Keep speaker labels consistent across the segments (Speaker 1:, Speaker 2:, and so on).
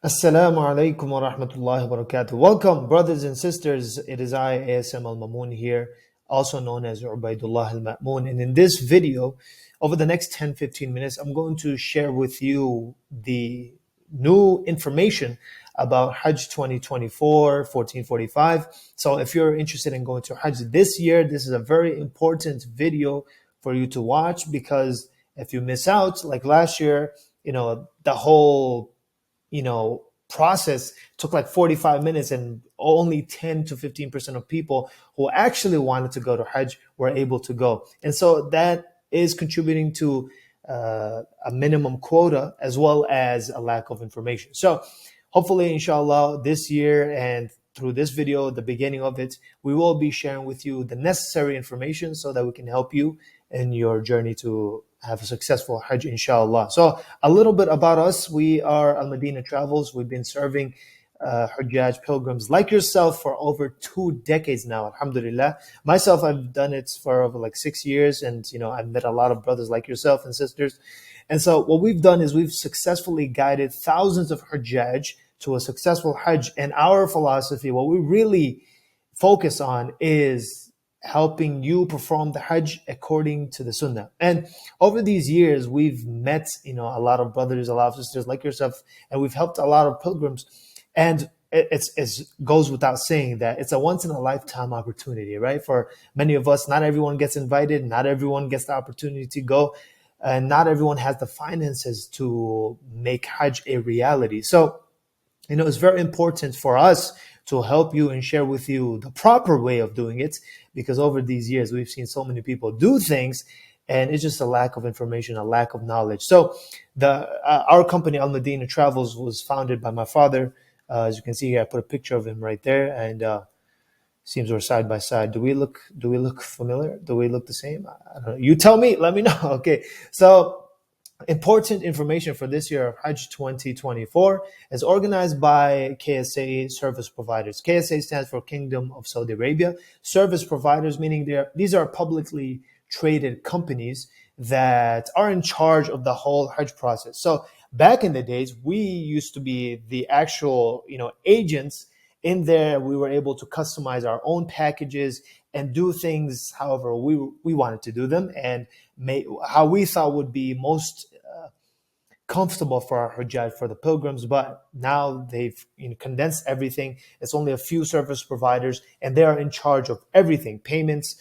Speaker 1: Assalamu alaikum wa rahmatullahi wa barakatuh. Welcome, brothers and sisters. It is I, ASM Al-Mamoon here, also known as Ubaidullah Al-Ma'moon. And in this video, over the next 10-15 minutes, I'm going to share with you the new information about Hajj 2024, 1445. So if you're interested in going to Hajj this year, this is a very important video for you to watch, because if you miss out, like last year, the whole process took like 45 minutes, and only 10 to 15% of people who actually wanted to go to Hajj were able to go. And so that is contributing to a minimum quota as well as a lack of information. So hopefully, inshallah, this year and through this video, the beginning of it, we will be sharing with you the necessary information so that we can help you in your journey to have a successful Hajj, inshallah. So a little bit about us. We are Al-Madeenah Travels. We've been serving Hajjaj pilgrims like yourself for over 2 decades now, alhamdulillah. Myself, I've done it for over like 6 years, and I've met a lot of brothers like yourself and sisters. And so what we've done is we've successfully guided thousands of Hajjaj to a successful Hajj. And our philosophy, what we really focus on, is helping you perform the Hajj according to the Sunnah. And over these years, we've met, a lot of brothers, a lot of sisters like yourself, and we've helped a lot of pilgrims. And it goes without saying that it's a once in a lifetime opportunity, right? For many of us, not everyone gets invited, not everyone gets the opportunity to go, and not everyone has the finances to make Hajj a reality. So, it's very important for us to help you and share with you the proper way of doing it, because over these years, we've seen so many people do things, and it's just a lack of information, a lack of knowledge. So our company, Al-Madeenah Travels, was founded by my father. As you can see here, I put a picture of him right there, and seems we're side by side. Do we look familiar? Do we look the same? I don't know. You tell me, let me know. Okay. So important information for this year of Hajj 2024 is organized by KSA service providers. KSA stands for Kingdom of Saudi Arabia. Service providers, meaning these are publicly traded companies that are in charge of the whole Hajj process. So back in the days, we used to be the actual, agents in there. We were able to customize our own packages and do things however we wanted to do them, and how we thought would be most comfortable for our Hajjaj, for the pilgrims. But now they've condensed everything. It's only a few service providers, and they are in charge of everything: payments,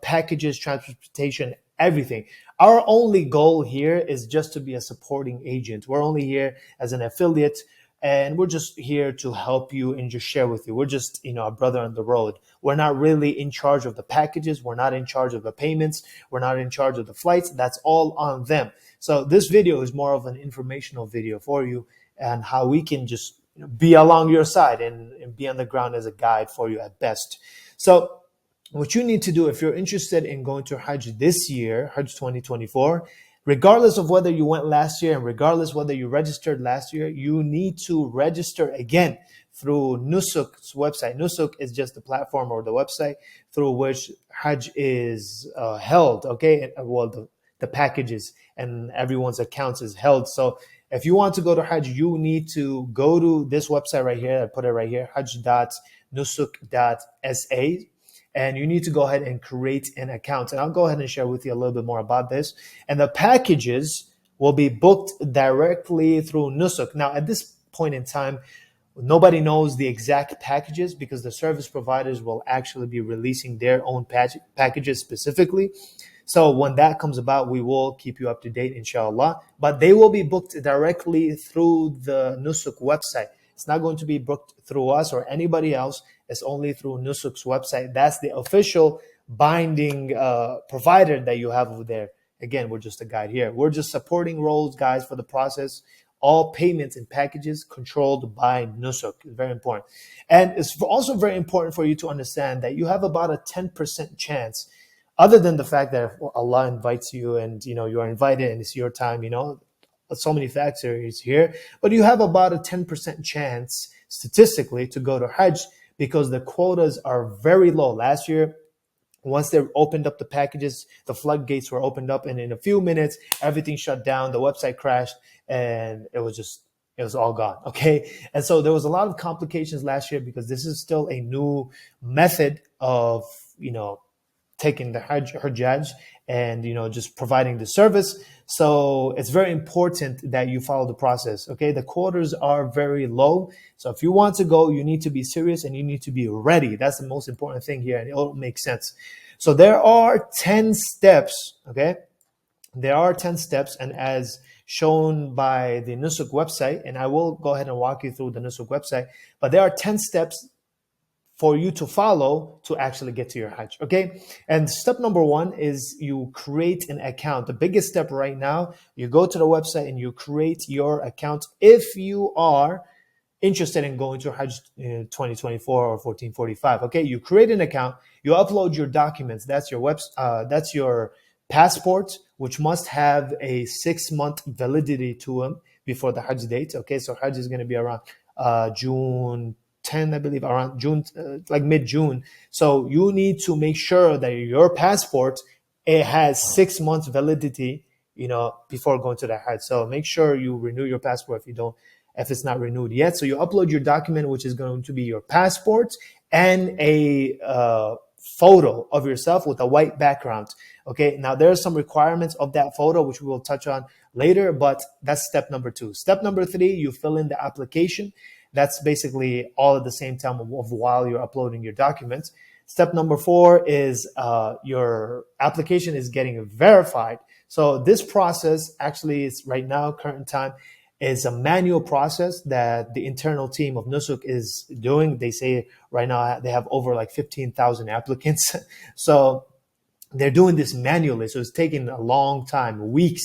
Speaker 1: packages, transportation, everything. Our only goal here is just to be a supporting agent. We're only here as an affiliate, and we're just here to help you and just share with you. We're just, a brother on the road. We're not really in charge of the packages. We're not in charge of the payments. We're not in charge of the flights. That's all on them. So this video is more of an informational video for you, and how we can just be along your side and be on the ground as a guide for you at best. So what you need to do if you're interested in going to Hajj this year, Hajj 2024, regardless of whether you went last year and regardless whether you registered last year, you need to register again through Nusuk's website. Nusuk is just the platform or the website through which Hajj is held, okay? Well, the packages and everyone's accounts is held. So if you want to go to Hajj, you need to go to this website right here. I put it right here, hajj.nusuk.sa. And you need to go ahead and create an account. And I'll go ahead and share with you a little bit more about this. And the packages will be booked directly through Nusuk. Now, at this point in time, nobody knows the exact packages, because the service providers will actually be releasing their own packages specifically. So when that comes about, we will keep you up to date, inshallah. But they will be booked directly through the Nusuk website. It's not going to be booked through us or anybody else. It's only through Nusuk's website. That's the official binding provider that you have over there. Again, we're just a guide here. We're just supporting roles, guys, for the process. All payments and packages controlled by Nusuk. It's very important. And it's also very important for you to understand that you have about a 10% chance, other than the fact that Allah invites you and you are invited and it's your time, so many factors here, but you have about a 10% chance statistically to go to Hajj, because the quotas are very low. Last year, once they opened up the packages, the floodgates were opened up, and in a few minutes, everything shut down. The website crashed, and it was it was all gone. Okay. And so there was a lot of complications last year because this is still a new method of, taking the Hajj and, just providing the service. So it's very important that you follow the process. Okay. The quotas are very low. So if you want to go, you need to be serious and you need to be ready. That's the most important thing here. And it'll make sense. So there are 10 steps. Okay. There are 10 steps, and as shown by the Nusuk website, and I will go ahead and walk you through the Nusuk website, but there are 10 steps for you to follow to actually get to your Hajj. Okay. And step number one is you create an account. The biggest step right now, you go to the website and you create your account if you are interested in going to Hajj 2024 or 1445. Okay. You create an account, you upload your documents. That's your that's your passport, which must have a 6-month validity to them before the Hajj date. Okay. So Hajj is going to be around June 10, I believe, around June, like mid-June. So you need to make sure that your passport, it has 6 months validity, before going to the Hajj. So make sure you renew your passport if it's not renewed yet. So you upload your document, which is going to be your passport and a photo of yourself with a white background. Okay. Now there are some requirements of that photo, which we will touch on later, but that's step number 2. Step number 3, you fill in the application. That's basically all at the same time of while you're uploading your documents. Step number 4 is your application is getting verified. So this process actually is right now, current time, is a manual process that the internal team of Nusuk is doing. They say right now they have over like 15,000 applicants. So they're doing this manually. So it's taking a long time, weeks,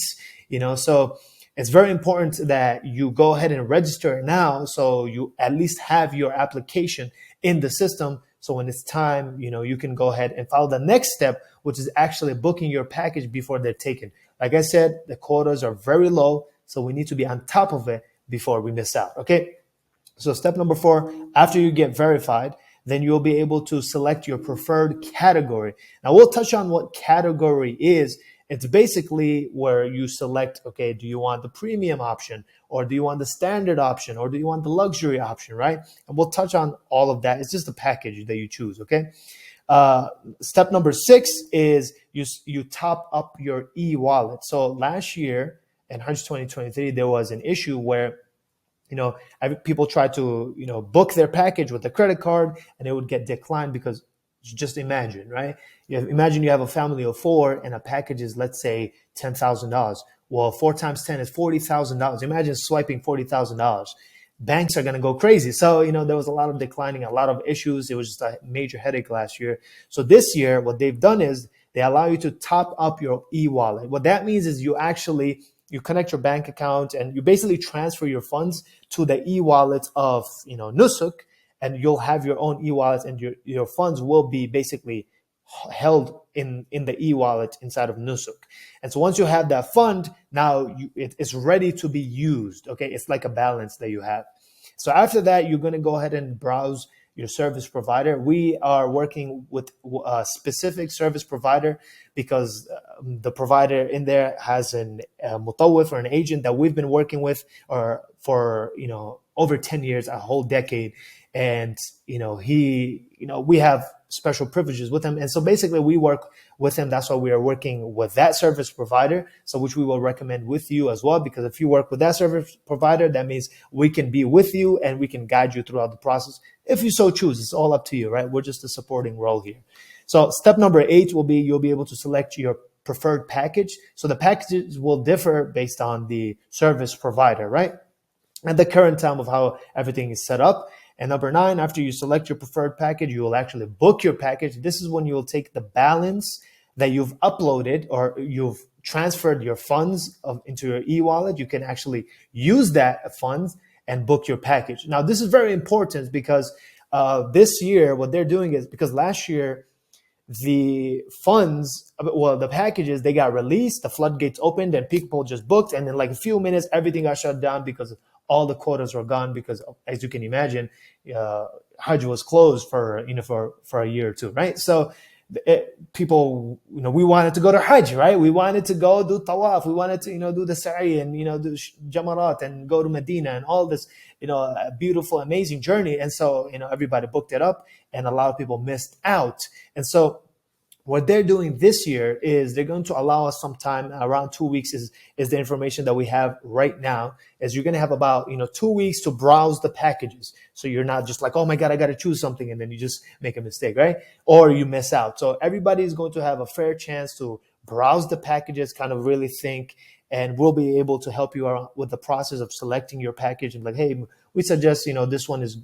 Speaker 1: so it's very important that you go ahead and register now so you at least have your application in the system. So when it's time, you can go ahead and follow the next step, which is actually booking your package before they're taken. Like I said, the quotas are very low, so we need to be on top of it before we miss out. Okay. So step number 4, after you get verified, then you'll be able to select your preferred category. Now we'll touch on what category is. It's basically where you select, okay, do you want the premium option, or do you want the standard option, or do you want the luxury option, right? And we'll touch on all of that. It's just a package that you choose, okay? Step number 6 is you top up your e-wallet. So last year in Hajj 2023, there was an issue where people try to, book their package with a credit card and it would get declined because just imagine, right? Imagine you have a family of 4 and a package is, let's say, $10,000. Well, 4 times 10 is $40,000. Imagine swiping $40,000. Banks are going to go crazy. So, there was a lot of declining, a lot of issues. It was just a major headache last year. So this year, what they've done is they allow you to top up your e-wallet. What that means is you connect your bank account and you basically transfer your funds to the e-wallet of, Nusuk, and you'll have your own e-wallet and your funds will be basically held in the e-wallet inside of Nusuk. And so once you have that fund, now it is ready to be used. Okay. It's like a balance that you have. So after that, you're going to go ahead and browse your service provider. We are working with a specific service provider because the provider in there has a mutawif or an agent that we've been working with for over 10 years, a whole decade. And, we have special privileges with him. And so basically we work with him. That's why we are working with that service provider. So which we will recommend with you as well, because if you work with that service provider, that means we can be with you and we can guide you throughout the process. If you so choose, it's all up to you, right? We're just a supporting role here. So step number 8 will be, you'll be able to select your preferred package. So the packages will differ based on the service provider, right? At the current time of how everything is set up. And number 9, after you select your preferred package, you will actually book your package. This is when you will take the balance that you've uploaded or you've transferred your funds into your e-wallet. You can actually use that funds and book your package. Now, this is very important because this year, what they're doing is, because last year, the packages, they got released, the floodgates opened and people just booked. And in like a few minutes, everything got shut down because all the quotas were gone because, as you can imagine, Hajj was closed for a year or two, right? So people, we wanted to go to Hajj, right? We wanted to go do tawaf. We wanted to, do the sa'i and, do jamarat and go to Medina and all this, a beautiful, amazing journey. And so, everybody booked it up and a lot of people missed out. And so what they're doing this year is they're going to allow us some time, around 2 weeks is the information that we have right now, is you're going to have about 2 weeks to browse the packages, so you're not just like, oh my god, I got to choose something, and then you just make a mistake, right? Or you miss out. So everybody is going to have a fair chance to browse the packages, kind of really think, and we'll be able to help you out with the process of selecting your package and like, hey, we suggest this one is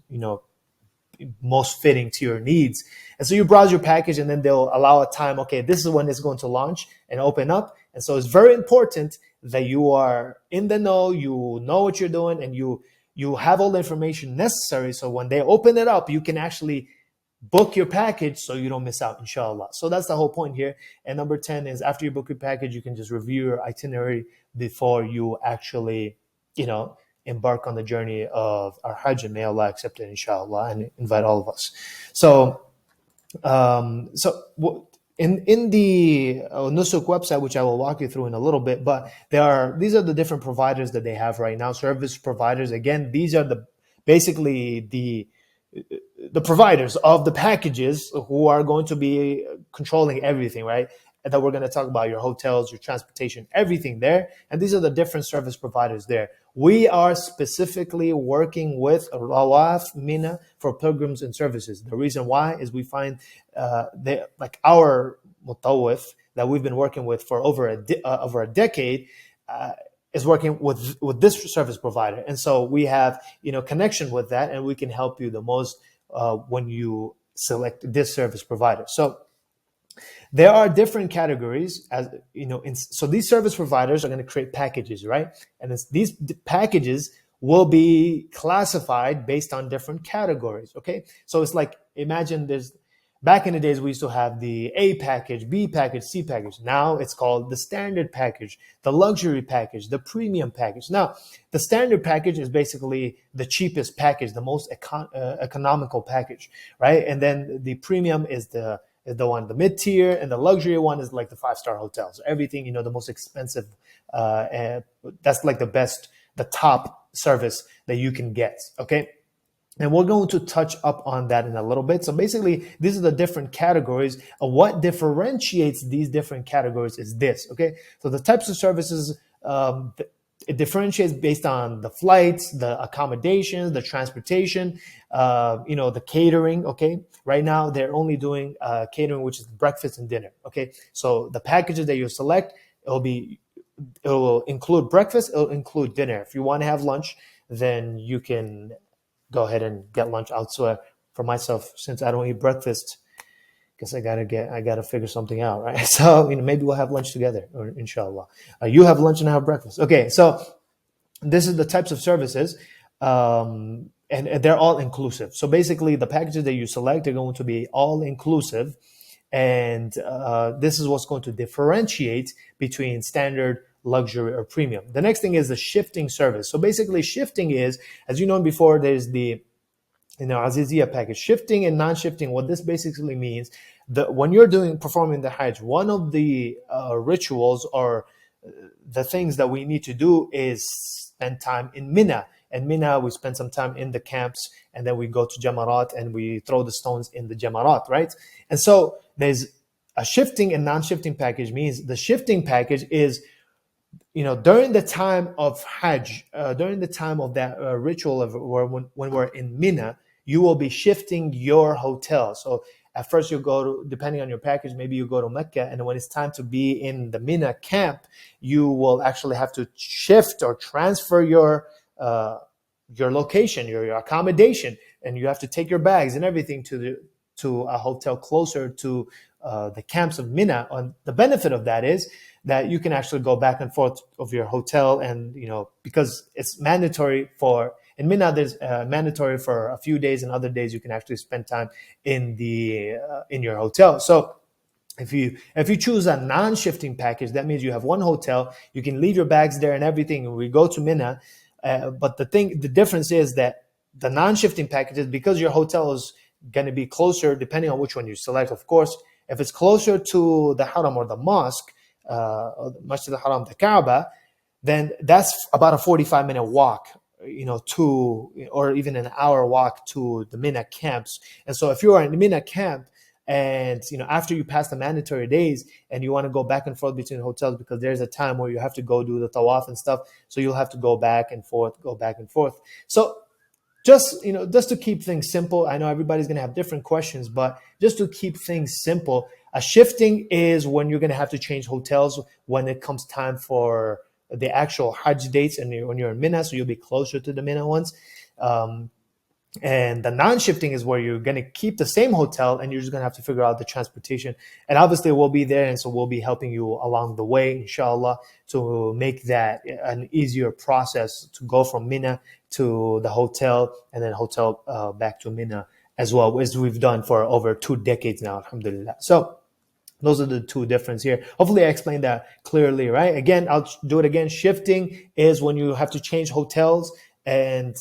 Speaker 1: most fitting to your needs. And so you browse your package and then they'll allow a time, okay, this is when it's going to launch and open up. And so it's very important that you are in the know, you know what you're doing, and you have all the information necessary, so when they open it up, you can actually book your package so you don't miss out, inshallah. So that's the whole point here. And number 10 is, after you book your package, you can just review your itinerary before you actually, embark on the journey of our Hajj, and may Allah accept it, inshallah, and invite all of us. So, in the Nusuk website, which I will walk you through in a little bit, but these are the different providers that they have right now. Service providers. Again, these are basically the providers of the packages who are going to be controlling everything, right? And that we're going to talk about your hotels, your transportation, everything there. And these are the different service providers there. We are specifically working with Rawaf Mina for pilgrims and services. The reason why is we find like our mutawif that we've been working with for over a decade is working with this service provider. And so we have connection with that, and we can help you the most when you select this service provider. So there are different categories, so these service providers are going to create packages, right? And these packages will be classified based on different categories, okay? So it's like, imagine back in the days, we used to have the A package, B package, C package. Now it's called the standard package, the luxury package, the premium package. Now, the standard package is basically the cheapest package, the most economical package, right? And then the premium is the one, the mid-tier, and the luxury one is like the 5-star hotels. Everything, the most expensive, and that's like the top service that you can get, okay? And we're going to touch up on that in a little bit. So basically, these are the different categories. What differentiates these different categories is this, okay? So the types of services, it differentiates based on the flights, the accommodations, the transportation, the catering, okay? Right now, they're only doing catering, which is breakfast and dinner, okay? So the packages that you select, it will include breakfast, it'll include dinner. If you want to have lunch, then you can go ahead and get lunch elsewhere. For myself, since I don't eat breakfast, guess I gotta figure something out, right? So maybe we'll have lunch together, or inshallah, you have lunch and I have breakfast. Okay, so this is the types of services, and they're all inclusive. So basically, the packages that you select are going to be all inclusive, and this is what's going to differentiate between standard, luxury, or premium. The next thing is the shifting service. So basically, shifting is, as you know before, there's the Aziziyah package. Shifting and non-shifting, what this basically means, when you're performing the Hajj, one of the rituals or the things that we need to do is spend time in Mina. And Mina, we spend some time in the camps, and then we go to Jamarat and we throw the stones in the Jamarat, right? And so there's a shifting and non-shifting package. Means the shifting package is, during the time of Hajj, during the time of that ritual of when we're in Mina, you will be shifting your hotel. So at first you go to, depending on your package, maybe you go to Mecca, and when it's time to be in the Mina camp, you will actually have to shift or transfer your location, your accommodation, and you have to take your bags and everything to a hotel closer to the camps of Mina. And the benefit of that is that you can actually go back and forth of your hotel, and because it's mandatory in Mina, there's mandatory for a few days, and other days you can actually spend time in your hotel. So if you choose a non-shifting package, that means you have one hotel, you can leave your bags there and everything, and we go to Mina. But the difference is that the non-shifting packages, because your hotel is going to be closer, depending on which one you select, of course, If it's closer to the haram or the mosque, or the Masjid al-Haram, the Kaaba, then that's about a 45-minute walk, to, or even an hour walk to the Mina camps. And so if you are in the Mina camp, and after you pass the mandatory days and you want to go back and forth between hotels, because there's a time where you have to go do the tawaf and stuff, so you'll have to go back and forth, go back and forth. So just to keep things simple, I know everybody's going to have different questions, but just to keep things simple, a shifting is when you're going to have to change hotels when it comes time for the actual Hajj dates, and when you're in Mina, so you'll be closer to the Mina ones. And the non-shifting is where you're going to keep the same hotel and you're just going to have to figure out the transportation. And obviously we'll be there, and so we'll be helping you along the way, inshallah, to make that an easier process to go from Mina to the hotel, and then hotel back to Mina as well, as we've done for over 2 decades now, alhamdulillah. So those are the two differences here. Hopefully I explained that clearly, right? Again, I'll do it again. Shifting is when you have to change hotels, and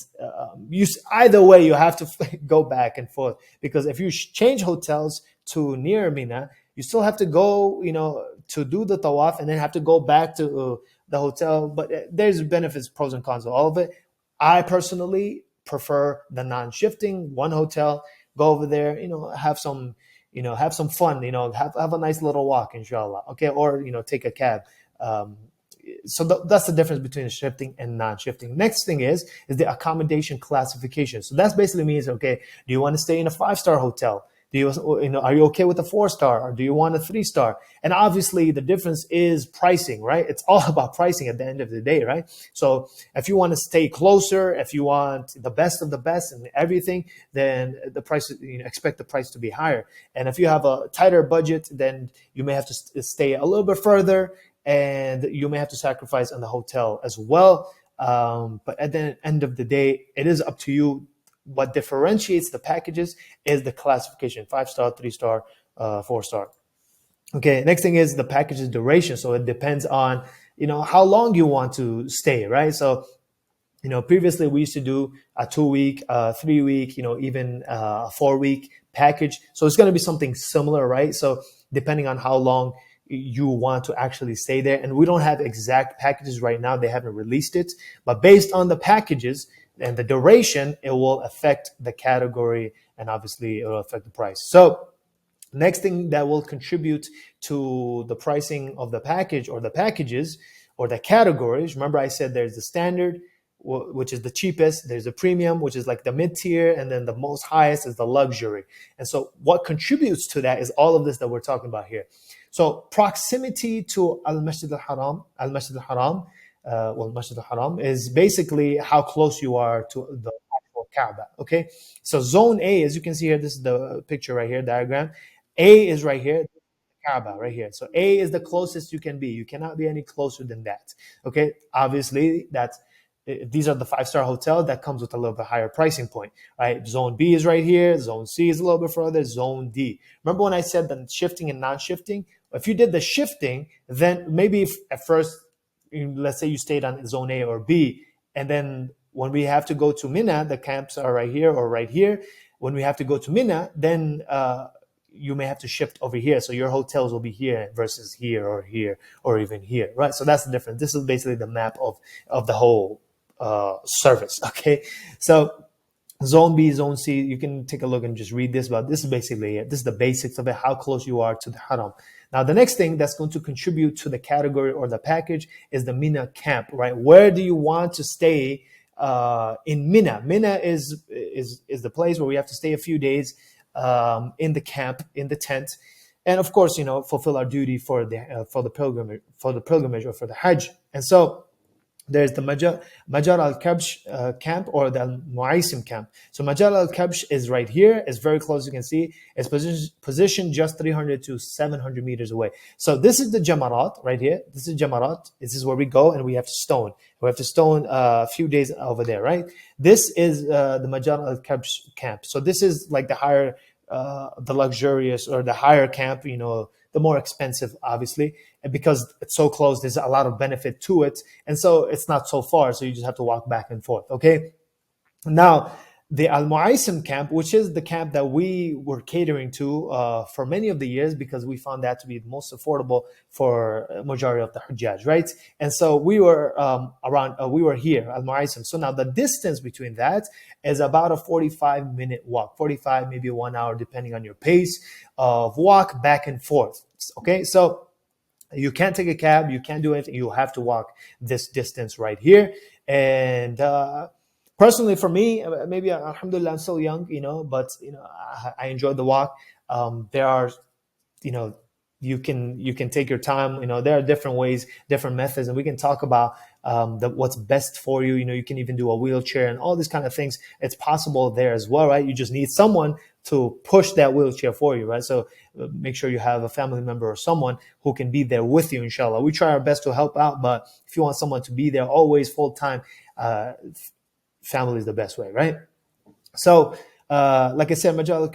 Speaker 1: either way, you have to go back and forth, because if you change hotels to near Mina, you still have to go, to do the tawaf, and then have to go back to the hotel. But there's benefits, pros and cons of all of it. I personally prefer the non-shifting, one hotel, go over there, have some fun, have a nice little walk, inshallah. Okay. Or, take a cab. So that's the difference between shifting and non-shifting. Next thing is the accommodation classification. So that's basically means, okay, do you want to stay in a 5-star hotel? Are you okay with a 4-star, or do you want a 3-star? And obviously the difference is pricing, right? It's all about pricing at the end of the day, right? So if you want to stay closer, if you want the best of the best and everything, then the price, expect the price to be higher. And if you have a tighter budget, then you may have to stay a little bit further, and you may have to sacrifice on the hotel as well. But at the end of the day, it is up to you. What differentiates the packages is the classification: 5-star, 3-star, 4-star. Okay, next thing is the package's duration. So it depends on, how long you want to stay, right? So, previously we used to do a 2-week, 3-week, even a 4-week package. So it's going to be something similar, right? So depending on how long you want to actually stay there. And we don't have exact packages right now. They haven't released it. But based on the packages and the duration, it will affect the category, and obviously it will affect the price. So next thing that will contribute to the pricing of the package or the packages or the categories, remember I said there's the standard, which is the cheapest, there's a premium, which is like the mid-tier, and then the most highest is the luxury. And so what contributes to that is all of this that we're talking about here. So proximity to Masjid al-Haram, Masjid al-Haram is basically how close you are to the actual Kaaba, okay? So zone A, as you can see here, this is the picture right here, diagram. A is right here, Kaaba right here. So A is the closest you can be. You cannot be any closer than that, okay? Obviously, these are the 5-star hotel that comes with a little bit higher pricing point, right? Zone B is right here. Zone C is a little bit further. Zone D. Remember when I said the shifting and non-shifting? If you did the shifting, then maybe if at first, let's say you stayed on zone A or B, and then when we have to go to Mina, the camps are right here or right here. When we have to go to Mina, then you may have to shift over here. So your hotels will be here versus here or even here, right? So that's the difference. This is basically the map of the whole service, okay? So zone B, zone C, you can take a look and just read this, but this is basically it. This is the basics of it, how close you are to the Haram. Now, the next thing that's going to contribute to the category or the package is the Mina camp, right? Where do you want to stay in Mina? Mina is the place where we have to stay a few days in the camp, in the tent, and of course, fulfill our duty for the pilgrimage or for the Hajj. And so there's the Majar al-Kabsh camp or the Muaisim camp. So Majar al-Kabsh is right here. It's very close, you can see. It's positioned just 300 to 700 meters away. So this is the Jamarat right here. This is Jamarat. This is where we go and we have to stone. We have to stone a few days over there, right? This is the Majar al-Kabsh camp. So this is like the higher, the luxurious or the higher camp, the more expensive, obviously. And because it's so close, there's a lot of benefit to it. And so it's not so far. So you just have to walk back and forth. Okay. Now, The Al-Mu'aysim camp, which is the camp that we were catering to for many of the years, because we found that to be the most affordable for a majority of the Hajjaj, right? And so we were we were here, Al-Mu'aysim. So now the distance between that is about a 45-minute walk, 45, maybe 1 hour, depending on your pace of walk back and forth. Okay, so you can't take a cab, you can't do anything, you have to walk this distance right here. And personally, for me, maybe alhamdulillah, I'm still young, but I enjoyed the walk. There are, you know, you can take your time. There are different ways, different methods, and we can talk about what's best for you. You can even do a wheelchair and all these kind of things. It's possible there as well, right? You just need someone to push that wheelchair for you, right? So make sure you have a family member or someone who can be there with you, inshallah. We try our best to help out, but if you want someone to be there always full time, family is the best way, right? So, like I said, Majal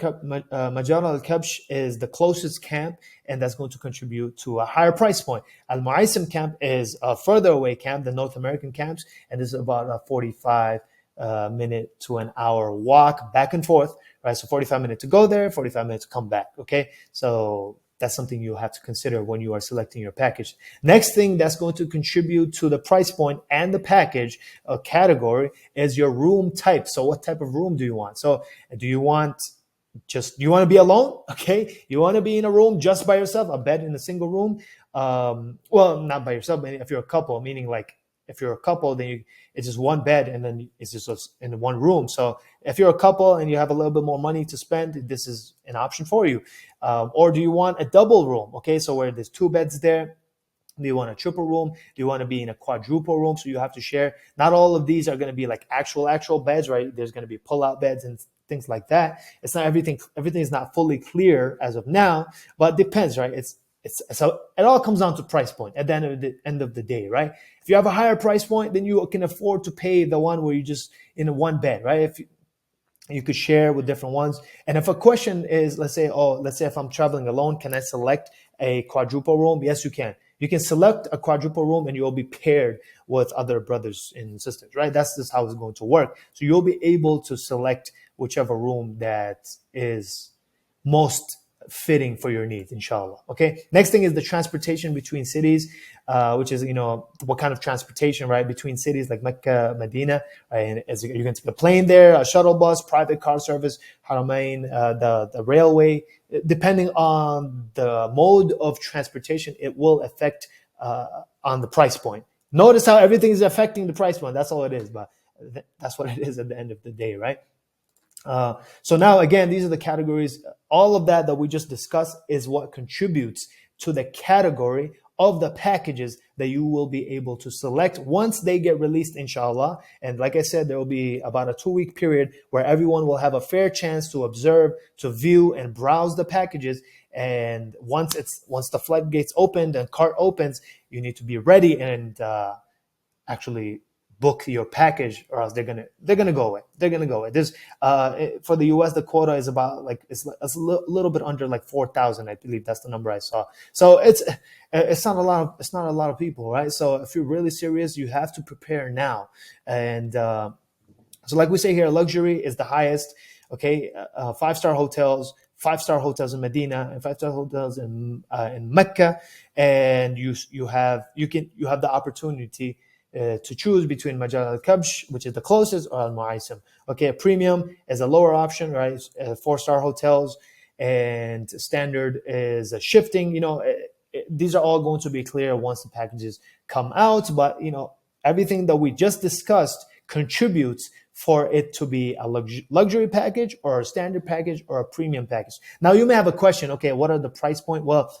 Speaker 1: al-Kabsh is the closest camp, and that's going to contribute to a higher price point. Al-Mu'aysim camp is a further away camp, the North American camps, and this is about a 45 minute to an hour walk back and forth, right? So 45 minutes to go there, 45 minutes to come back, okay? So that's something you have to consider when you are selecting your package. Next thing that's going to contribute to the price point and the package category is your room type. So what type of room do you want? So do you want to be alone? Okay. You want to be in a room just by yourself, a bed in a single room? Well, not by yourself, but if you're a couple, meaning like if you're a couple, then it's just one bed and then it's just in one room. So if you're a couple and you have a little bit more money to spend, this is an option for you. Or do you want a double room? Okay, so where there's two beds there. Do you want a triple room? Do you want to be in a quadruple room? So you have to share. Not all of these are going to be like actual beds, right? There's going to be pull-out beds and things like that. It's not everything. Everything is not fully clear as of now, but it depends, right? So it all comes down to price point at the end of the day, right? If you have a higher price point, then you can afford to pay the one where you just in a one bed, right? If you could share with different ones. And if a question is, let's say if I'm traveling alone, can I select a quadruple room? Yes, you can. You can select a quadruple room and you'll be paired with other brothers and sisters, right? That's just how it's going to work. So you'll be able to select whichever room that is most fitting for your needs, inshallah. Okay. Next thing is the transportation between cities, which is, what kind of transportation, right? Between cities like Mecca, Medina, right? And you're going to take a plane there, a shuttle bus, private car service, Haramain, the railway. Depending on the mode of transportation, it will affect on the price point. Notice how everything is affecting the price point. That's all it is, but that's what it is at the end of the day, right? So now, again, these are the categories. All of that we just discussed is what contributes to the category of the packages that you will be able to select once they get released, inshallah. And like I said, there will be about a 2-week period where everyone will have a fair chance to observe, to view, and browse the packages. And once the floodgates opened and cart opens, you need to be ready and actually book your package, or else they're gonna go away. They're gonna go away. There's for the US, the quota is about it's a little bit under 4,000, I believe. That's the number I saw. So it's not a lot of people, right? So if you're really serious, you have to prepare now. And so like we say here, luxury is the highest. Okay, 5-star hotels. 5-star hotels in Medina and 5-star hotels in Mecca, and you have the opportunity to choose between Majal al-Kabsh, which is the closest, or Al-Mu'aysim. Okay, a premium is a lower option, right? 4-star hotels, and standard is a shifting. These are all going to be clear once the packages come out, but everything that we just discussed contributes for it to be a luxury package or a standard package or a premium package. Now you may have a question, okay, what are the price point? Well,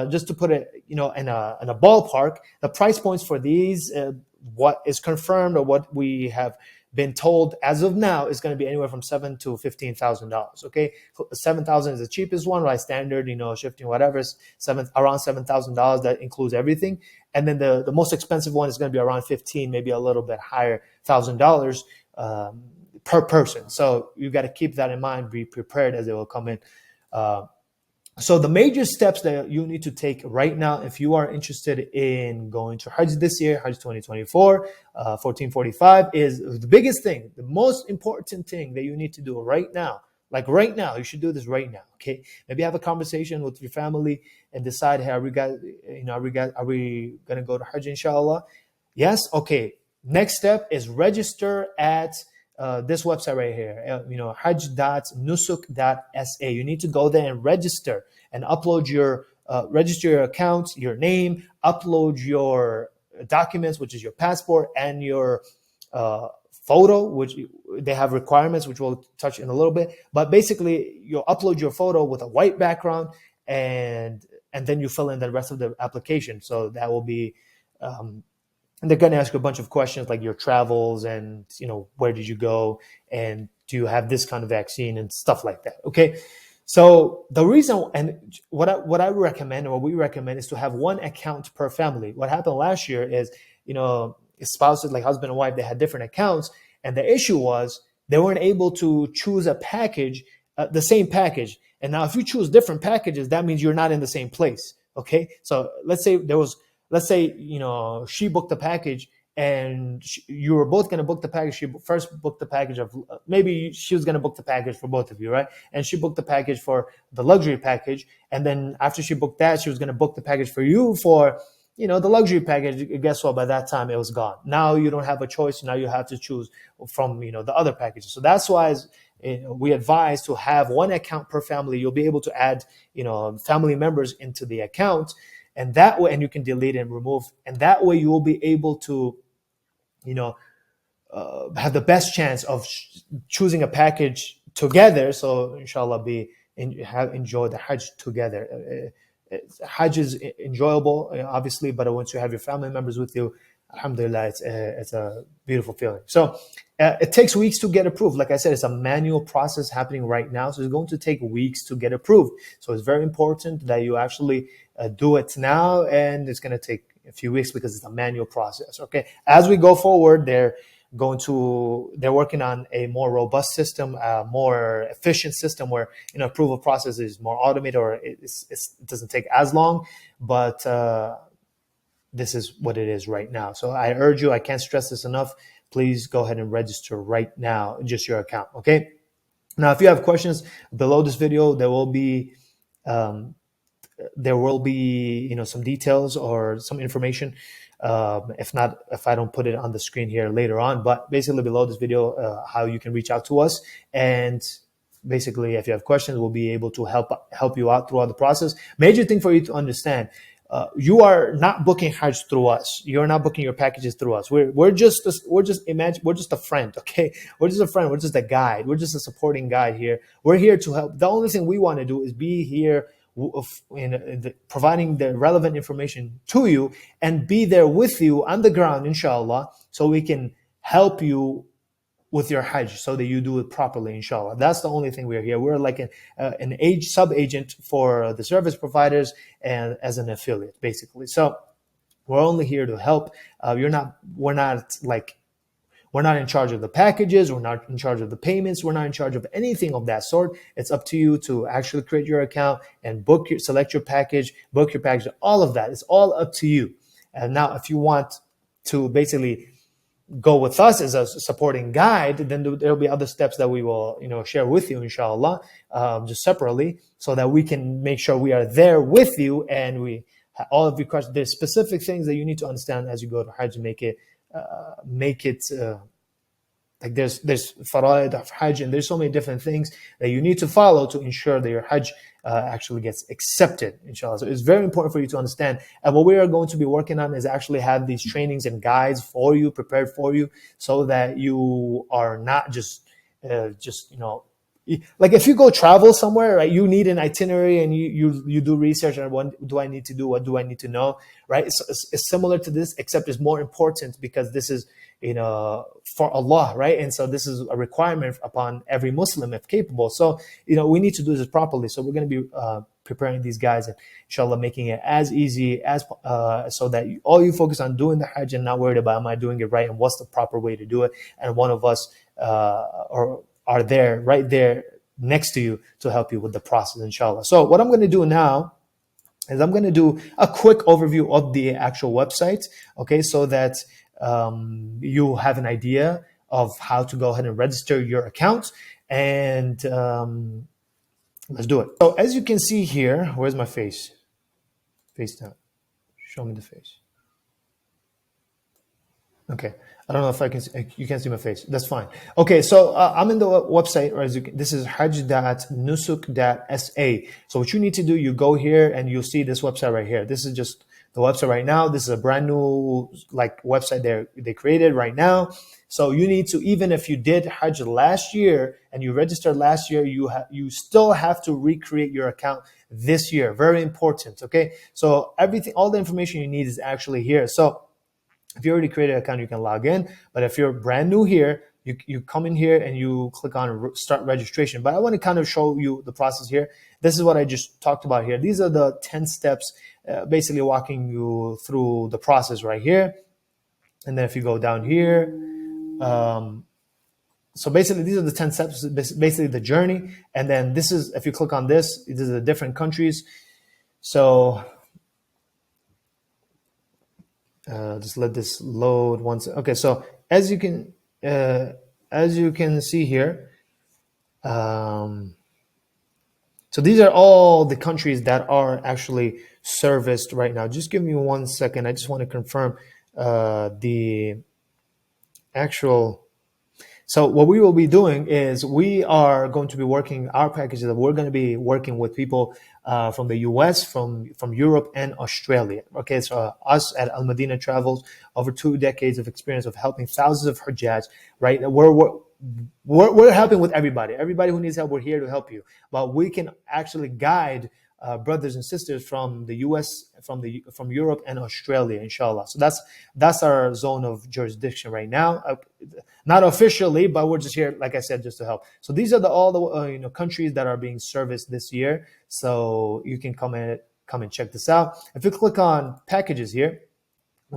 Speaker 1: just to put it, in a ballpark, the price points for these, what is confirmed or what we have been told as of now, is going to be anywhere from $7,000 to $15,000. Okay, $7,000 is the cheapest one, right? Standard, shifting, whatever, around $7,000. That includes everything. And then the most expensive one is going to be around 15, maybe a little bit higher, $1,000 per person. So you got to keep that in mind. Be prepared as it will come in. So the major steps that you need to take right now, if you are interested in going to Hajj this year, Hajj 2024, 1445, is the biggest thing, the most important thing that you need to do right now. Like right now, you should do this right now. Okay, maybe have a conversation with your family and decide, hey, are we gonna go to Hajj, inshallah? Yes. Okay. Next step is register at this website right here, hajj.nusuk.sa. You need to go there and register and upload register your account, your name, upload your documents, which is your passport and your photo, which they have requirements, which we'll touch in a little bit. But basically, you'll upload your photo with a white background, and then you fill in the rest of the application. So that will be and they're going to ask you a bunch of questions like your travels and, where did you go and do you have this kind of vaccine and stuff like that. Okay. So the reason, and what I recommend, or what we recommend, is to have one account per family. What happened last year is, spouses, like husband and wife, they had different accounts. And the issue was they weren't able to choose a package, the same package. And now if you choose different packages, that means you're not in the same place. Okay. So let's say she booked the package and you were both going to book the package. She first booked the package of, maybe she was going to book the package for both of you, right? And she booked the package for the luxury package. And then after she booked that, she was going to book the package for you for, the luxury package. Guess what? By that time, it was gone. Now you don't have a choice. Now you have to choose from, the other packages. So that's why we advise to have one account per family. You'll be able to add, family members into the account. And that way, and you can delete and remove, and that way you will be able to, have the best chance of choosing a package together. So inshallah, enjoy the Hajj together. Hajj is enjoyable, obviously, but once you have your family members with you, alhamdulillah, it's a beautiful feeling. So it takes weeks to get approved. Like I said, it's a manual process happening right now. So it's going to take weeks to get approved. So it's very important that you actually do it now, and it's going to take a few weeks because it's a manual process. Okay. As we go forward, they're working on a more robust system, a more efficient system where, approval process is more automated, or it doesn't take as long, but this is what it is right now. So I urge you, I can't stress this enough, please go ahead and register right now, just your account. Okay. Now, if you have questions below this video, there will be some details or some information. If I don't put it on the screen here later on, but basically below this video, how you can reach out to us. And basically, if you have questions, we'll be able to help you out throughout the process. Major thing for you to understand, you are not booking Hajj through us. You're not booking your packages through us. We're just a friend. Okay. We're just a friend. We're just a guide. We're just a supporting guide here. We're here to help. The only thing we want to do is be here providing the relevant information to you and be there with you on the ground, inshallah, so we can help you with your Hajj so that you do it properly, inshallah. That's the only thing we're here. We're like an sub-agent for the service providers and as an affiliate, basically. So we're only here to help. We're not in charge of the packages. We're not in charge of the payments. We're not in charge of anything of that sort. It's up to you to actually create your account and select your package, book your package, all of that. It's all up to you. And now, if you want to basically go with us as a supporting guide, then there'll be other steps that we will, share with you, inshallah, just separately, so that we can make sure we are there with you and we all of your questions. There's specific things that you need to understand as you go to Hajj, make it like there's faraid of Hajj, and there's so many different things that you need to follow to ensure that your Hajj actually gets accepted, inshallah. So it's very important for you to understand. And what we are going to be working on is actually have these trainings and guides for you, prepared for you, so that you are not just like if you go travel somewhere, right, you need an itinerary and you do research on what do I need to do, what do I need to know, right? It's similar to this, except it's more important because this is, for Allah, right? And so this is a requirement upon every Muslim if capable. So, we need to do this properly. So we're going to be preparing these guys and inshallah making it as easy as so that all you focus on doing the Hajj and not worried about, am I doing it right and what's the proper way to do it? And one of us are there, right there, next to you to help you with the process, inshallah. So what I'm going to do now is I'm going to do a quick overview of the actual website, okay, so that you have an idea of how to go ahead and register your account. And let's do it. So as you can see here, where's my face? Face down. Show me the face. Okay. I don't know if I can see, you can't see my face. That's fine. Okay, so I'm in the website, or this is hajj.nusuk.sa. So what you need to do, you go here and you'll see this website right here. This is just the website right now. This is a brand new website they created right now. So you need to, even if you did Hajj last year and you registered last year, you still have to recreate your account this year. Very important. Okay, so all the information you need is actually here. So if you already created an account, you can log in. But if you're brand new here, you come in here and you click on start registration. But I want to kind of show you the process here. This is what I just talked about here. These are the 10 steps, basically walking you through the process right here. And then if you go down here, so basically these are the 10 steps, basically the journey. And then this is, if you click on this, these are the different countries. So just let this load once. Okay, so as you can see here, so these are all the countries that are actually serviced right now. Just give me 1 second. I just want to confirm the actual. So what we will be doing is we are going to be working our packages. We're going to be working with people from the US, from Europe, and Australia. Okay, so us at Al-MADEENA Travels, over 2 decades of experience of helping thousands of Hajjaj. Right, we're helping with everybody. Everybody who needs help, we're here to help you. But we can actually guide brothers and sisters from the US, from Europe and Australia, inshallah. So that's our zone of jurisdiction right now. Not officially, but we're just here, like I said, just to help. So these are all the countries that are being serviced this year. So you can come and check this out. If you click on packages here,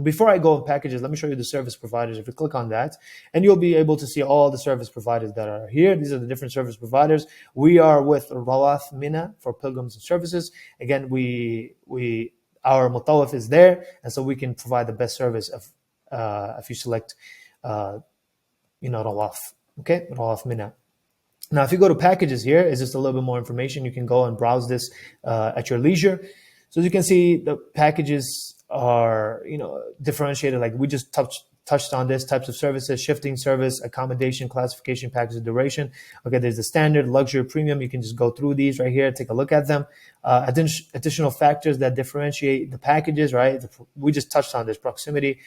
Speaker 1: before I go on packages, let me show you the service providers. If you click on that, and you'll be able to see all the service providers that are here. These are the different service providers. We are with AL-MADEENA for pilgrims and services. Again, our mutawaf is there, and so we can provide the best service if you select Rawaf. Okay, Rawaf Mina. Now, if you go to packages here, it's just a little bit more information. You can go and browse this at your leisure. So as you can see, the packages are differentiated. Like we just touched on this: types of services, shifting service, accommodation, classification, package duration. Okay, there's the standard, luxury, premium. You can just go through these right here, take a look at them. Additional factors that differentiate the packages, right? We just touched on this: proximity,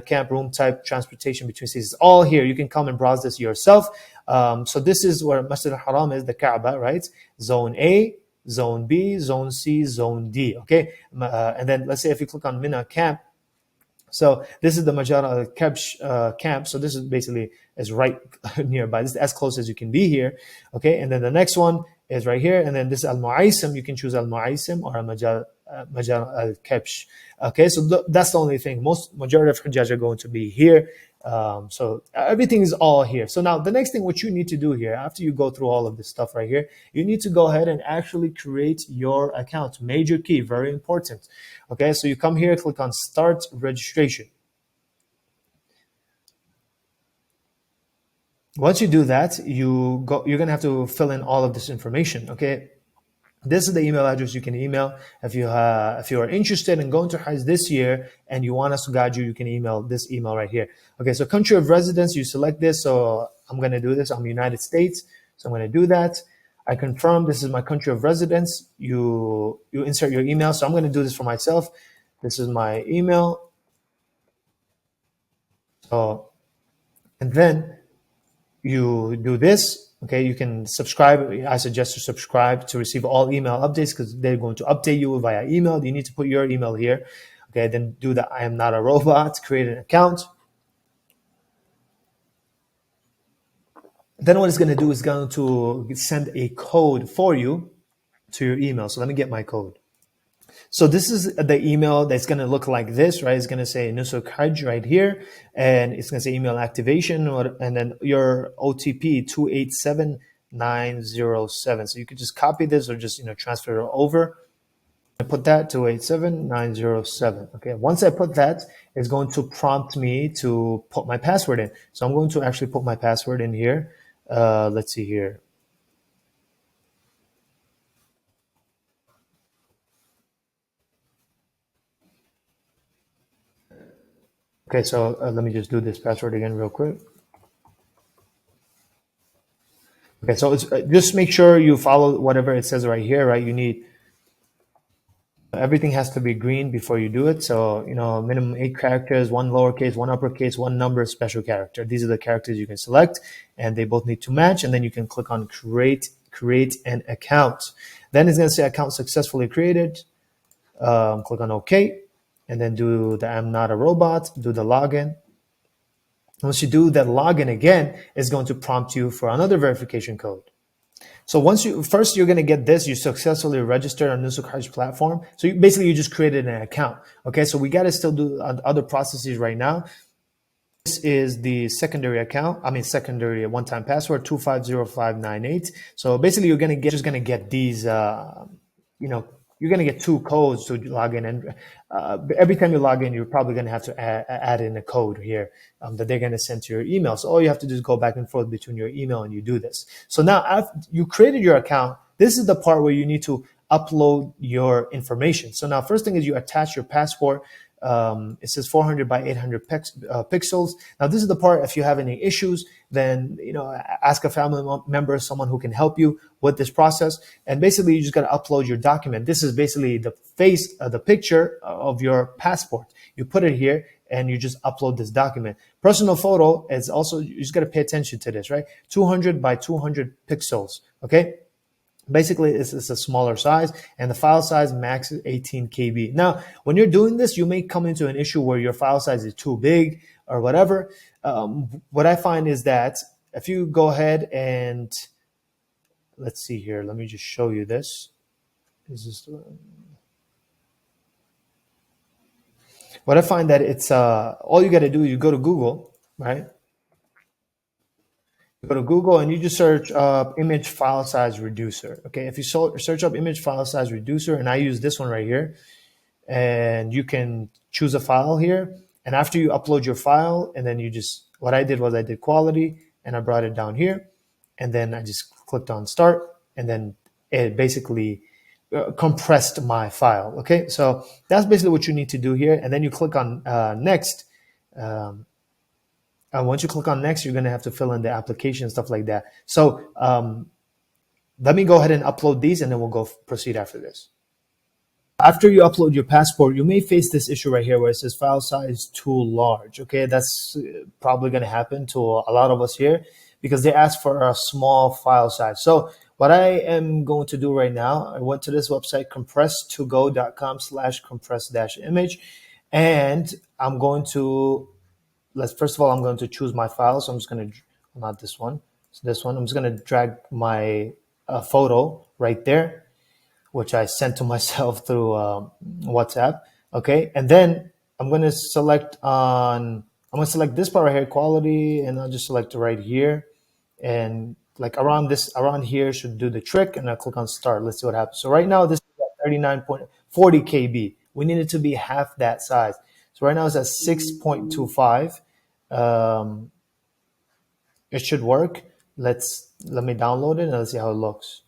Speaker 1: camp, room type, transportation between cities. All here. You can come and browse this yourself. So this is where Masjid al-Haram is, the Kaaba, right? Zone A, Zone B, Zone C, Zone D. Okay, and then let's say if you click on Mina Camp. So this is the Majar al-Kabsh camp. So this is basically right nearby. This is as close as you can be here. Okay, and then the next one is right here. And then this is Al-Mu'aisim. You can choose Al-Mu'aisim or Majar al-Kabsh. Okay, so that's the only thing. Majority of Hajjaj are going to be here. So everything is all here. So now the next thing what you need to do here, after you go through all of this stuff right here, you need to go ahead and actually create your account. Major key, very important. Okay, so you come here, click on start registration. Once you do that, you're gonna have to fill in all of this information. Okay, this is the email address you can email if you are interested in going to Hajj this year and you want us to guide you. You can email this email right here. Okay, so country of residence, you select this. So I'm going to do this. I'm United States, so I'm going to do that. I confirm this is my country of residence. You insert your email. So I'm going to do this for myself. This is my email. So, and then you do this. Okay, you can subscribe. I suggest to subscribe to receive all email updates because they're going to update you via email. You need to put your email here. Okay, then do the I am not a robot, create an account. Then what it's going to do is going to send a code for you to your email. So let me get my code. So this is the email that's going to look like this, right? It's going to say Nusuk Hajj right here, and it's going to say email activation, and then your OTP 907. So you could just copy this or just transfer it over. I put that 287-907. Okay, once I put that, it's going to prompt me to put my password in. So I'm going to actually put my password in here. Let's see here. Okay, so let me just do this password again real quick. Okay, so it's, just make sure you follow whatever it says right here, right? You need everything has to be green before you do it. So, minimum 8 characters, one lowercase, one uppercase, one number, special character. These are the characters you can select, and they both need to match. And then you can click on create an account. Then it's going to say account successfully created. Click on OK, and then do the I'm not a robot, do the login. Once you do that login again, it's going to prompt you for another verification code. So once you're going to get this, you successfully registered on Nusuk Hajj platform. So you just created an account. Okay, so we got to still do other processes right now. This is the secondary account. Secondary one-time password 250598. So basically, you're going to get these. You're going to get 2 codes to log in, and every time you log in, you're probably going to have to add in a code here that they're going to send to your email. So all you have to do is go back and forth between your email and you do this. So now after you created your account, this is the part where you need to upload your information. So now first thing is you attach your passport. It says 400 by 800 pixels. Now this is the part, if you have any issues, then ask a family member, someone who can help you with this process. And basically you just got to upload your document. This is basically the face, the picture of your passport. You put it here and you just upload this document. Personal photo is also, you just got to pay attention to this, right? 200 by 200 pixels. Okay. Basically, it's a smaller size, and the file size max is 18 KB. Now, when you're doing this, you may come into an issue where your file size is too big or whatever. What I find is that if you go ahead and let's see here, let me just show you this. What I find that it's all you got to do, you go to Google, right? Go to Google and you just search up image file size reducer. Okay, if you search up image file size reducer, and I use this one right here, and you can choose a file here. And after you upload your file, and then what I did was I did quality and I brought it down here, and then I just clicked on start, and then it basically compressed my file. Okay, so that's basically what you need to do here. And then you click on next. And once you click on next, you're going to have to fill in the application, stuff like that. So let me go ahead and upload these, and then we'll proceed after this. After you upload your passport, you may face this issue right here where it says file size too large. Okay, that's probably going to happen to a lot of us here because they ask for a small file size. So what I am going to do right now, I went to this website, compress2go.com/compress-image, and I'm going to first of all, I'm going to choose my file. So I'm just going to, not this one, it's this one. I'm just going to drag my photo right there, which I sent to myself through WhatsApp. Okay. And then I'm going to select this part right here, quality, and I'll just select right here. And like around here should do the trick. And I'll click on start. Let's see what happens. So right now, this is at 39.40 KB. We need it to be half that size. So right now it's at 6.25. It should work. Let me download it and let's see how it looks.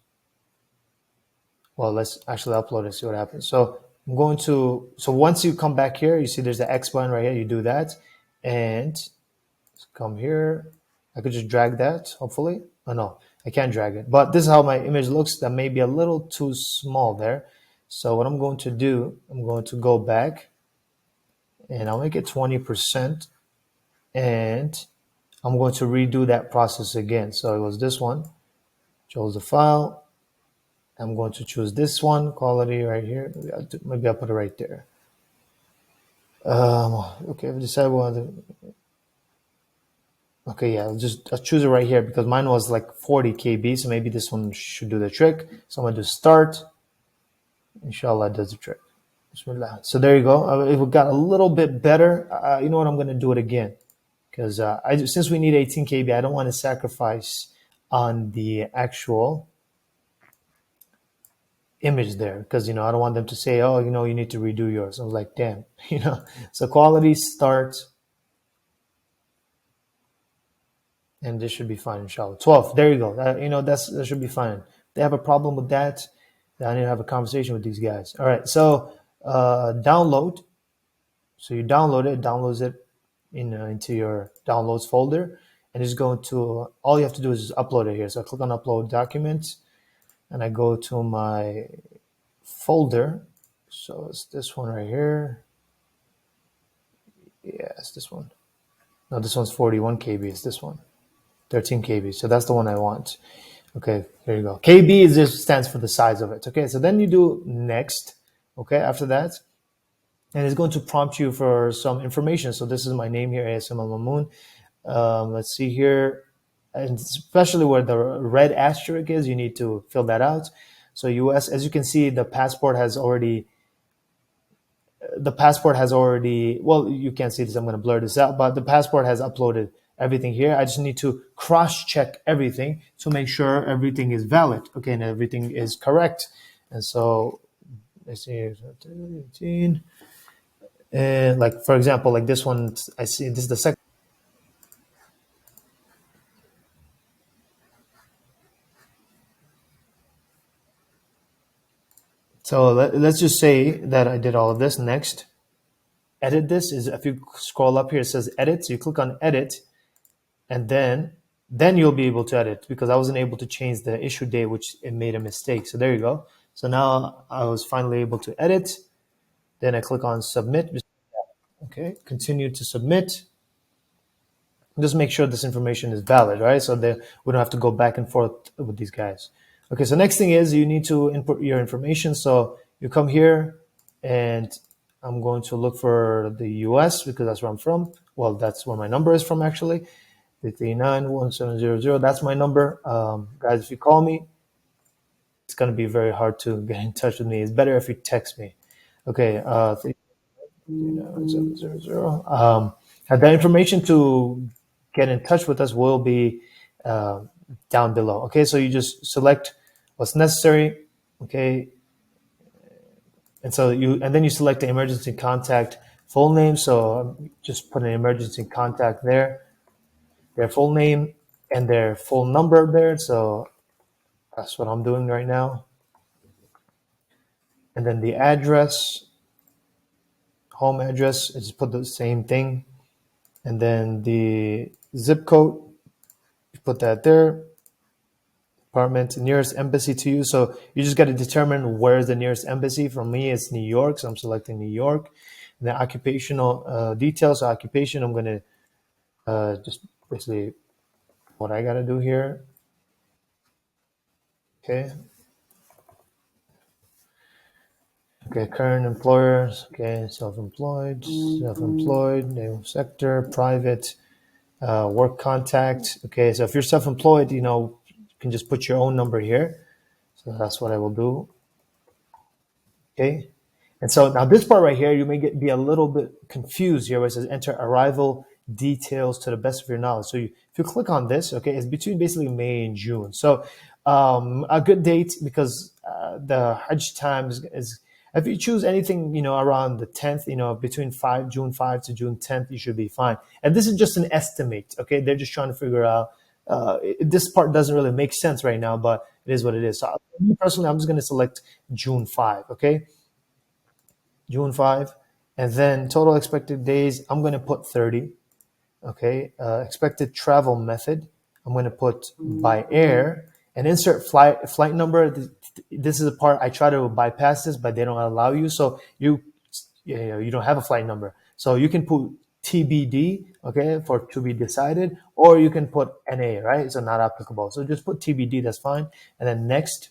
Speaker 1: Well, let's actually upload it, see what happens. So I'm going to, once you come back here, you see there's the X button right here. You do that and come here. I could just drag that, hopefully. Oh no, I can't drag it. But this is how my image looks. That may be a little too small there. So what I'm going to do, I'm going to go back and I'll make it 20%, and I'm going to redo that process again. So it was this one, chose the file. I'm going to choose this one, quality right here. Maybe I'll put it right there. Okay, I've decided okay, yeah, I'll choose it right here because mine was like 40 KB. So maybe this one should do the trick. So I'm going to start. Inshallah, it does the trick. Bismillah. So there you go. It got a little bit better. You know what? I'm going to do it again because since we need 18 KB, I don't want to sacrifice on the actual image there, because I don't want them to say, oh, you need to redo yours. I was like, damn. So quality start, and this should be fine, inshallah. 12, there you go. That should be fine. If they have a problem with that, then I need to have a conversation with these guys. All right, so download. So you download it, downloads it into your downloads folder, and it's going to, all you have to do is just upload it here. So I click on upload documents, and I go to my folder. So it's this one right here. Yeah, it's this one. No, this one's 41 KB. It's this one, 13 KB. So that's the one I want. Okay, here you go. KB is just stands for the size of it. Okay, so then you do next. Okay, after that, and it's going to prompt you for some information. So this is my name here, ASM Al-Mamoon. Let's see here, and especially where the red asterisk is, you need to fill that out. So US, as you can see, the passport has already, well, you can't see this, I'm going to blur this out, but the passport has uploaded everything here. I just need to cross-check everything to make sure everything is valid, okay, and everything is correct. And so let's see, 18. And like, for example, like this one, I see this is the second. So let's just say that I did all of this. Next, edit this is, if you scroll up here, it says edit. So you click on edit, and then you'll be able to edit, because I wasn't able to change the issue date, which it made a mistake. So there you go. So now I was finally able to edit. Then I click on submit. Okay, continue to submit. Just make sure this information is valid, right? So that we don't have to go back and forth with these guys. Okay, so next thing is you need to input your information. So you come here, and I'm going to look for the US, because that's where I'm from. Well, that's where my number is from, actually. 3391700. That's my number. Guys, if you call me, it's going to be very hard to get in touch with me. It's better if you text me. Okay, 39700. That information to get in touch with us will be down below. Okay, so you just select what's necessary. Okay, and then you select the emergency contact full name. So just put an emergency contact there, their full name and their full number there. So that's what I'm doing right now. And then the address, home address, I just put the same thing. And then the zip code, you put that there. Department, nearest embassy to you. So you just got to determine where's the nearest embassy. For me, it's New York, so I'm selecting New York. And the occupational details, so occupation, I'm going to just basically what I got to do here. Okay. Okay, current employers. Okay, self-employed, name of sector, private, work contact. Okay, so if you're self-employed, you can just put your own number here. So that's what I will do. Okay. And so now this part right here, you may be a little bit confused here where it says enter arrival details to the best of your knowledge. So if you click on this, okay, it's between basically May and June. So a good date, because the Hajj time is if you choose anything, around the 10th, between June 5 to June 10th, you should be fine. And this is just an estimate, okay? They're just trying to figure out, this part doesn't really make sense right now, but it is what it is. So me personally, I'm just going to select June 5, okay? June 5. And then total expected days, I'm going to put 30, okay? Expected travel method, I'm going to put by air, and insert flight number. This is the part I try to bypass this, but they don't allow you. So you don't have a flight number. So you can put TBD, okay, for to be decided, or you can put NA, right? So not applicable. So just put TBD, that's fine. And then next.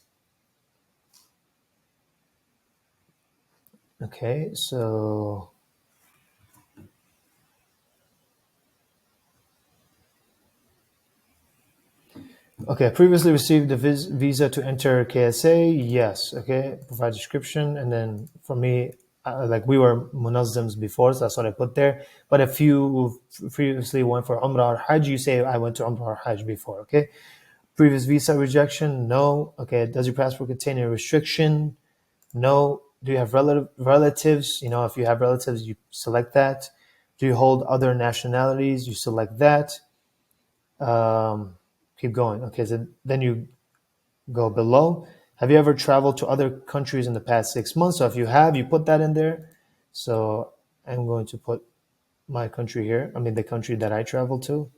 Speaker 1: Okay, so okay, previously received the visa to enter KSA. Yes. Okay, provide description, and then for me, like we were Munazzams before, so that's what I put there. But if you previously went for Umrah or Hajj, you say I went to Umrah or Hajj before. Okay, Previous visa rejection? No. Okay. Does your passport contain a restriction? No. Do you have relatives? If you have relatives, you select that. Do you hold other nationalities? You select that. Keep going. Okay, so then you go below. Have you ever traveled to other countries in the past 6 months? So if you have, you put that in there. So I'm going to put my country here. I mean, the country that I travel to,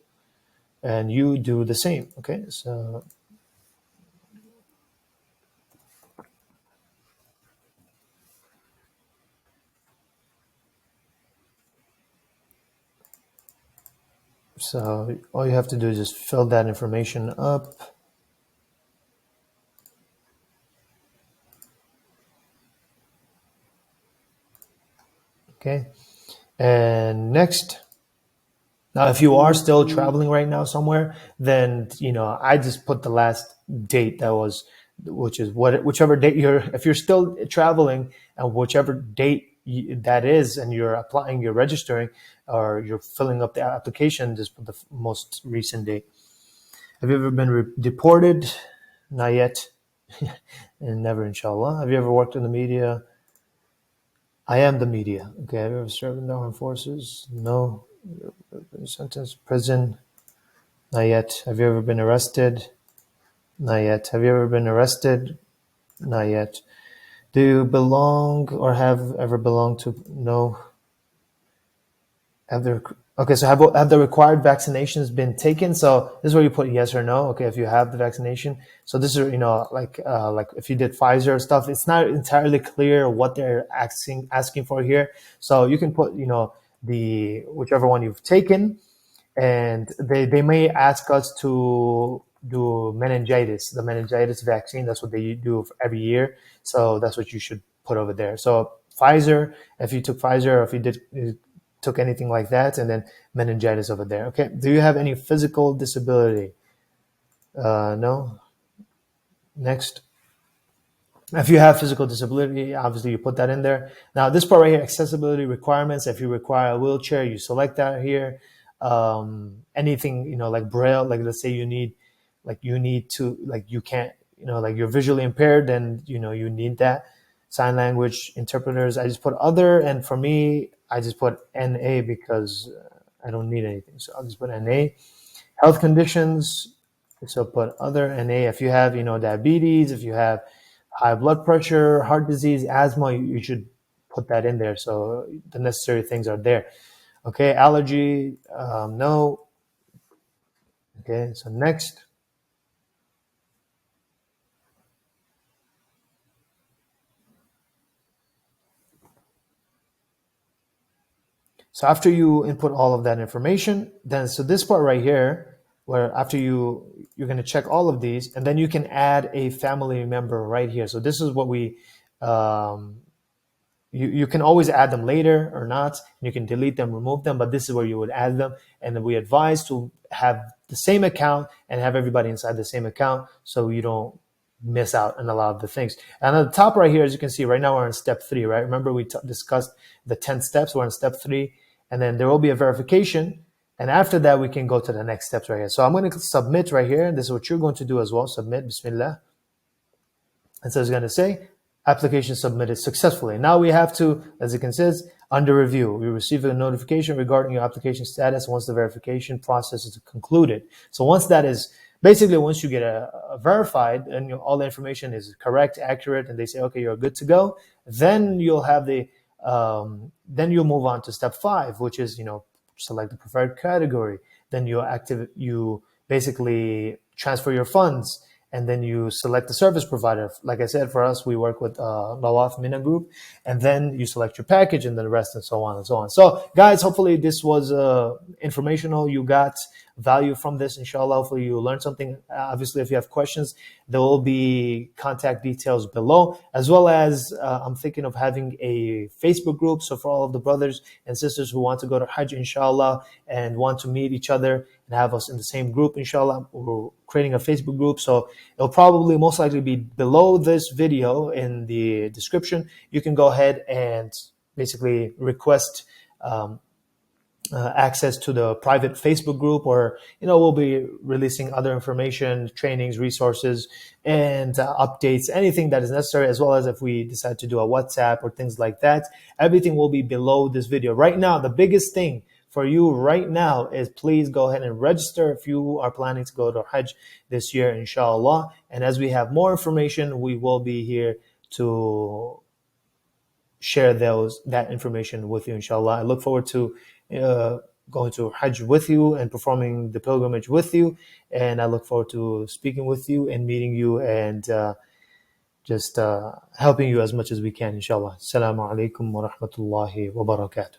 Speaker 1: and you do the same. Okay, so all you have to do is just fill that information up. Okay, and next. Now, if you are still traveling right now somewhere, then I just put the last date that was, which is whichever date if you're still traveling, and whichever date that is, and you're applying, you're registering, or you're filling up the application, just put the most recent date. Have you ever been deported? Not yet, and never, inshallah. Have you ever worked in the media? I am the media. Okay. Have you ever served in the armed forces? No. Sentenced, prison? Not yet. Have you ever been arrested? Not yet. Have you ever been arrested? Not yet. Do you belong or have ever belonged to? No. Have there? Okay, so have the required vaccinations been taken? So this is where you put yes or no. Okay, if you have the vaccination. So this is like if you did Pfizer stuff, it's not entirely clear what they're asking for here. So you can put the whichever one you've taken, and they may ask us to do the meningitis vaccine. That's what they do every year. So that's what you should put over there. So Pfizer, if you took Pfizer, or if you took anything like that, and then meningitis over there. Okay. Do you have any physical disability? No. Next. If you have physical disability, obviously you put that in there. Now this part right here, accessibility requirements. If you require a wheelchair, you select that here. Anything, like Braille, like let's say you need to, like you can't, like you're visually impaired, then, you need that. Sign language interpreters, I just put other. And for me, I just put NA because I don't need anything. So I'll just put NA. Health conditions, so put other NA. If you have, diabetes, if you have high blood pressure, heart disease, asthma, you should put that in there. So the necessary things are there. Okay, allergy, no. Okay, so next. So after you input all of that information, then so this part right here, where after you're going to check all of these, and then you can add a family member right here. So this is what we you can always add them later or not. You can delete them, remove them, but this is where you would add them. And then we advise to have the same account and have everybody inside the same account, so you don't miss out on a lot of the things. And at the top right here, as you can see, right now we're on step 3, right? Remember we discussed the 10 steps. We're on step 3, and then there will be a verification. And after that, we can go to the next steps right here. So I'm going to submit right here. This is what you're going to do as well. Submit, Bismillah. And so it's going to say, application submitted successfully. Now we have to, as it can says, under review. We receive a notification regarding your application status once the verification process is concluded. So once that is, basically once you get a verified and all the information is correct, accurate, and they say, okay, you're good to go, then you'll have then you'll move on to step 5, which is, select the preferred category. Then you basically transfer your funds, and then you select the service provider. Like I said, for us, we work with AL-MADEENA group, and then you select your package, and then the rest, and so on and so on. So guys, hopefully this was informational. You got value from this, inshallah. Hopefully you learned something. Obviously, if you have questions, there will be contact details below, as well as I'm thinking of having a Facebook group. So for all of the brothers and sisters who want to go to Hajj, inshallah, and want to meet each other and have us in the same group, inshallah, we're creating a Facebook group. So it'll probably most likely be below this video in the description. You can go ahead and basically request access to the private Facebook group, or we'll be releasing other information, trainings, resources, and updates, anything that is necessary, as well as if we decide to do a WhatsApp or things like that. Everything will be below this video. Right now, the biggest thing for you right now is please go ahead and register if you are planning to go to Hajj this year, inshallah. And as we have more information, we will be here to share that information with you, inshallah. I look forward to going to Hajj with you and performing the pilgrimage with you. And I look forward to speaking with you and meeting you and just helping you as much as we can, inshallah. Assalamu alaikum wa rahmatullahi wa barakatuh.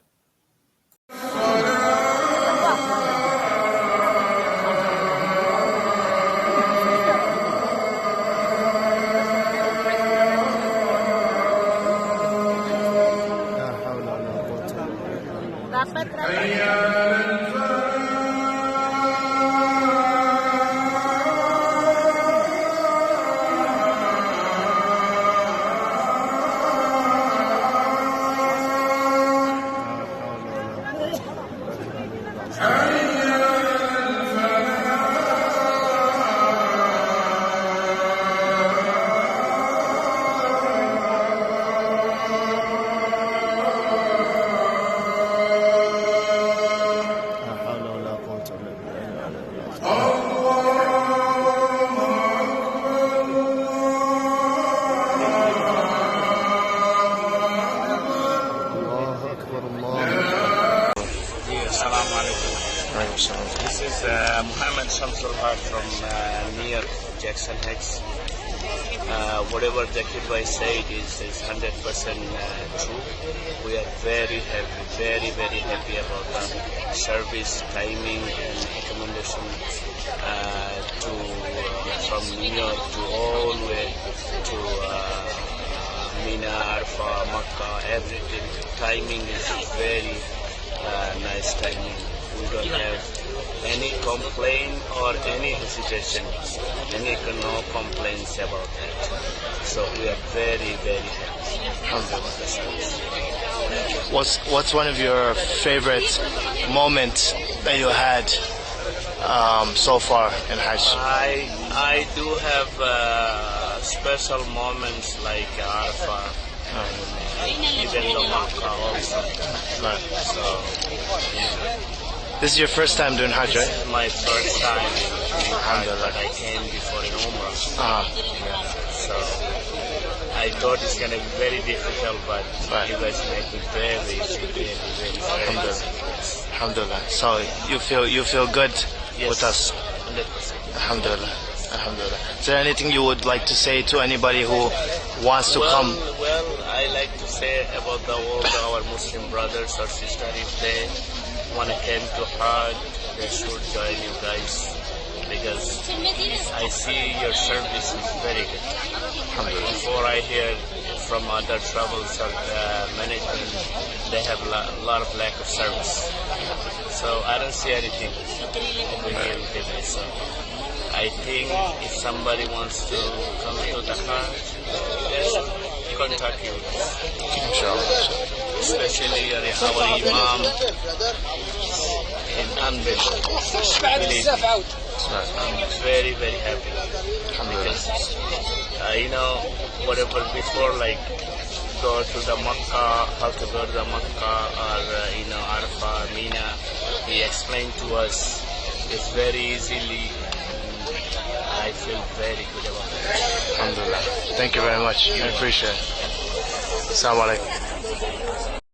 Speaker 2: This is Muhammad Shamsul from near Jackson Heights. Whatever Zakir Bhai said is 100% true. We are very happy, very happy about the service, timing, and accommodation from New York to all the way to Mina, Arfa, Makkah, everything. Timing is very nice timing. We don't have any complaint or any hesitation, no complaints about that. So we are very happy about the service.
Speaker 3: What's one of your favorite moments that you had so far in Hajj?
Speaker 2: I do have special moments like Arafah and even the Makkah also.
Speaker 3: Right.
Speaker 2: So, yeah.
Speaker 3: This is your first time doing Hajj, right?
Speaker 2: This is my first time in Hajj, but I came before in Umrah. Yeah. So I thought it's going to be very difficult, but you guys make it very easy.
Speaker 3: Alhamdulillah. So you feel good with us?
Speaker 2: 100%.
Speaker 3: Alhamdulillah. Alhamdulillah. Is there anything you would like to say to anybody who wants to come?
Speaker 2: Well, I like to say about all our Muslim brothers or sisters, if they want to come to Hajj, they should join you guys, because I see your service is very good. Before I hear from other travels or management, they have a lot of lack of service. So I don't see anything over here with it. So I think if somebody wants to come to the Hajj, they should contact you.
Speaker 3: Inshallah.
Speaker 2: Especially our Imam in unbelievable. I'm very happy because whatever before, like go to the Makkah, how to go to the Makkah or Arafah, Mina, he explained to us. It's very easily. I feel very good about it.
Speaker 3: Alhamdulillah. Thank you very much. I appreciate it. Assalamu alaikum.